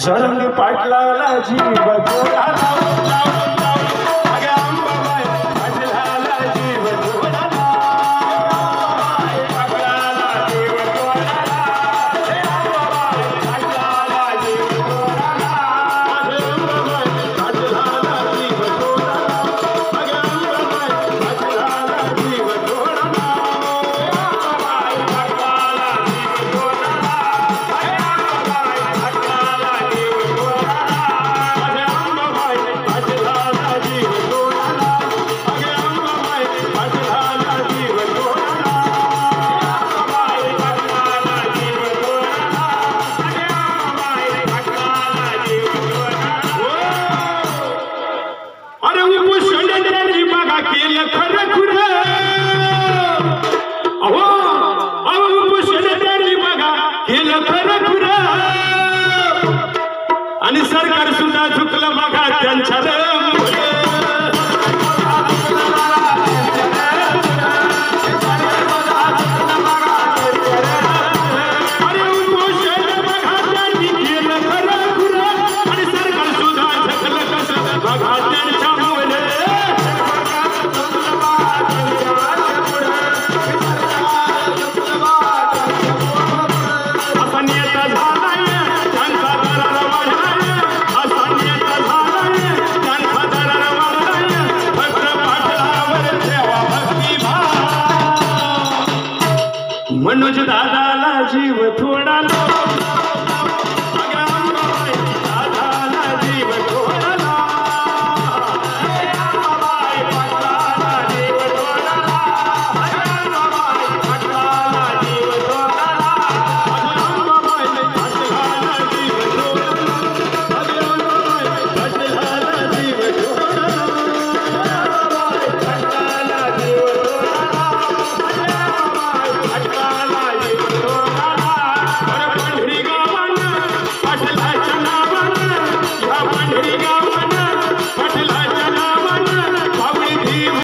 जरंगी पाटलाला जीव थोडा लावून लावून लावून अगे अंबाबाई पाटलाला जीव थोडा पाटलाला जीव थोडा हे अंबाबाई पाटलाला जीव थोडा हे अंबाबाई पाटलाला जीव थोडा अगे अंबाबाई पाटलाला जीव थोडा अंबाबाई पाटलाला जीव थोडा हे अंबाबाई पाटलाला जीव थोडा अगे अंबाबाई पाटलाला जीव थोडा अगे अंबाबाई पाटलाला जीव थोडा अंबाबाई पाटलाला जीव थोडा अगे अंबाबाई पाटलाला जीव थोडा अरे उपोषण त्यांनी बघा केलं खरं खुरं अहो अहो उपोषण त्यांनी बघा केलं खरं खुरं आणि सरकार सुद्धा चुकलं बघा त्यांच्या अरे उपोषण बघा त्यांनी केलं खरं खुरं आणि सरकार सुद्धा चुकलं कसं बघा त्यांच्यामुळे असा नेता झालाय त्यांचा दरार वाढलाय असा नेता झालाय त्यांचा दरार वाढलाय फक्त पाटलावर ठेवा भक्तिभाव मनोज दादाला जीव थोडा लाव